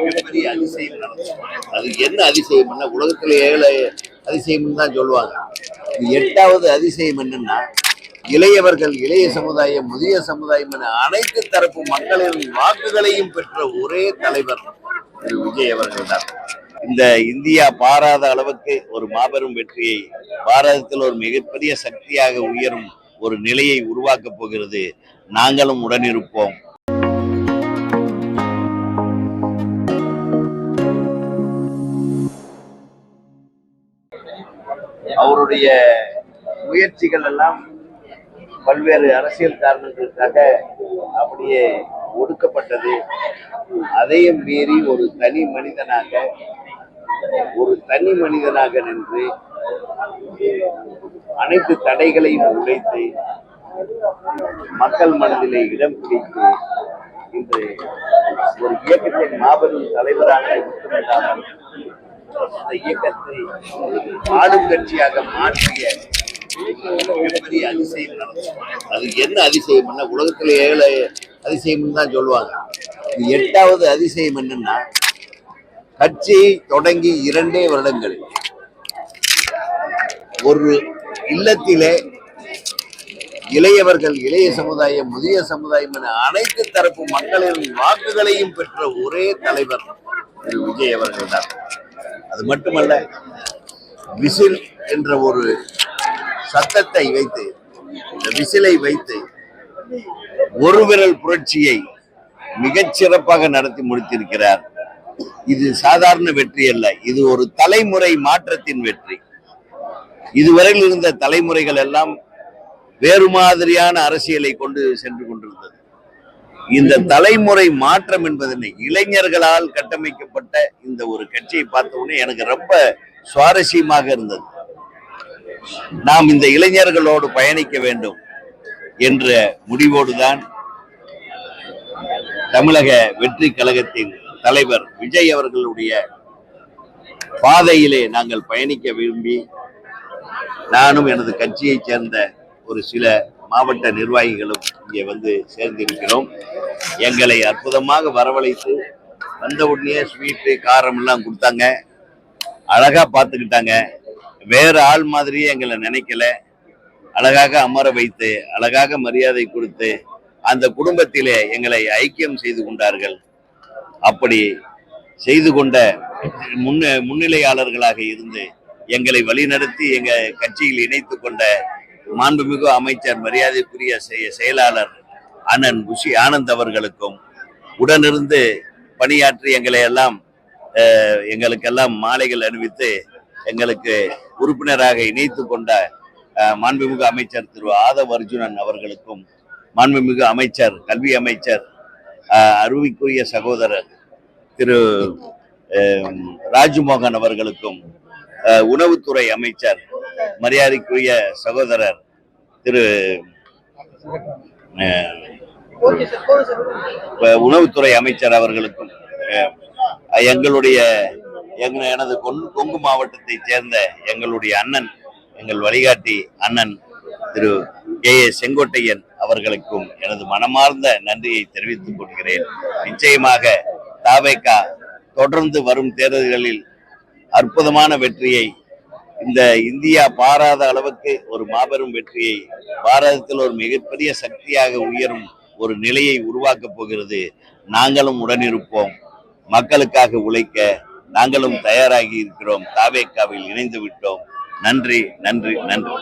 மிகப்பெரிய அதிசயம் நடந்தது. அது என்ன அதிசயம்னா உலகத்துல 7 அதிசயம் தான் சொல்லுவாங்க. இது 8வது அதிசயம் என்னன்னா, இளையவர்கள், இளைய சமுதாயம், முதிய சமுதாயம் என அனைத்து தரப்பு மக்களின் வாக்குகளையும் பெற்ற ஒரே தலைவர் திரு விஜய் அவர்கள் தான். இந்த இந்தியா பாராத அளவுக்கு ஒரு மாபெரும் வெற்றியை, பாரதத்தில் ஒரு மிகப்பெரிய சக்தியாக உயரும் ஒரு நிலையை உருவாக்கப் போகிறது. நாங்களும் உடனிருப்போம். அவருடைய முயற்சிகள் எல்லாம் பல்வேறு அரசியல் காரணங்களுக்காக அப்படியே ஒடுக்கப்பட்டது. அதையும் மீறி ஒரு தனி மனிதனாக நின்று அனைத்து தடைகளையும் உடைத்து மக்கள் மனதிலே இடம் பிடித்து இன்று ஒரு இயக்கத்தின் மாபெரும் தலைவராக மட்டுமல்லாமல் இந்த இயக்கத்தை ஆளும் கட்சியாக மாற்றிய மிகப்பெரிய அதிசயம் நடந்தது. அது என்ன அதிசயம்னா உலகத்துல 7 அதிசயம் தான் சொல்லுவாங்க. இது 8வது அதிசயம் என்னன்னா, கட்சி தொடங்கி 2 வருடங்களில் ஒரு இல்லத்திலே இளையவர்கள், இளைய சமுதாயம், முதிய சமுதாயம் என அனைத்து தரப்பு மக்களின் வாக்குகளையும் பெற்ற ஒரே தலைவர் திரு விஜய் அவர்கள் தான். அது மட்டுமல்ல, விசில் என்ற ஒரு சத்தத்தை வைத்து, இந்த விசிலை வைத்து ஒரு விரல் புரட்சியை மிகச் சிறப்பாக நடத்தி முடித்திருக்கிறார். இது சாதாரண வெற்றி அல்ல, இது ஒரு தலைமுறை மாற்றத்தின் வெற்றி. இதுவரையில் இருந்த தலைமுறைகள் எல்லாம் வேறு மாதிரியான அரசியலை கொண்டு சென்று கொண்டிருந்தது. இந்த தலைமுறை மாற்றம் என்பதனை இளைஞர்களால் கட்டமைக்கப்பட்ட இந்த ஒரு கட்சியை பார்த்த உடனே எனக்கு ரொம்ப சுவாரஸ்யமாக இருந்தது. நாம் இந்த இளைஞர்களோடு பயணிக்க வேண்டும் என்ற முடிவோடுதான் தமிழக வெற்றி கழகத்தின் தலைவர் விஜய் அவர்களுடைய பாதையிலே நாங்கள் பயணிக்க விரும்பி, நானும் எனது கட்சியைச் சேர்ந்த ஒரு சில மாவட்ட நிர்வாகிகளும் இங்கே வந்து சேர்ந்திருக்கிறோம். எங்களை அற்புதமாக வரவழைத்து வந்த உடனே ஸ்வீட்டு காரம் எல்லாம் கொடுத்தாங்க. அழகா பார்த்துக்கிட்டாங்க. வேற ஆள் மாதிரியே எங்களை நினைக்கல. அழகாக அமர வைத்து, அழகாக மரியாதை கொடுத்து அந்த குடும்பத்திலே எங்களை ஐக்கியம் செய்து கொண்டார்கள். அப்படி செய்து கொண்ட முன்னிலையாளர்களாக இருந்து எங்களை வழிநடத்தி எங்க கட்சியில் இணைத்து கொண்ட மாண்புமிகு அமைச்சர், மரியாதைக்குரிய செயலாளர் அண்ணன் புஷி ஆனந்த் அவர்களுக்கும், உடனிருந்து பணியாற்றி எங்களுக்கெல்லாம் மாலைகள் அணிவித்து எங்களுக்கு உறுப்பினராக இணைத்து கொண்ட மாண்புமிகு அமைச்சர் திரு ஆதவ் அர்ஜுனன் அவர்களுக்கும், மாண்புமிகு அமைச்சர், கல்வி அமைச்சர், அருவிக்குரிய சகோதரர் திரு ராஜ்மோகன் அவர்களுக்கும், உணவுத்துறை அமைச்சர், மரியாதைக்குரிய சகோதரர் திரு உணவுத்துறை அமைச்சர் அவர்களுக்கும், எனது கொங்கு மாவட்டத்தை சேர்ந்த எங்களுடைய அண்ணன், எங்கள் வழிகாட்டி அண்ணன் திரு செங்கோட்டையன் அவர்களுக்கும் எனது மனமார்ந்த நன்றியை தெரிவித்துக் கொள்கிறேன். நிச்சயமாக தவேகா தொடர்ந்து வரும் தேர்தல்களில் அற்புதமான வெற்றியை, இந்த இந்தியா பாராத அளவுக்கு ஒரு மாபெரும் வெற்றியை, பாரதத்தில் ஒரு மிகப்பெரிய சக்தியாக உயரும் ஒரு நிலையை உருவாக்கப் போகிறது. நாங்களும் உடனிருப்போம். மக்களுக்காக உழைக்க நாங்களும் தயாராகி இருக்கிறோம். தவேகாவில் இணைந்து விட்டோம். நன்றி, நன்றி, நன்றி.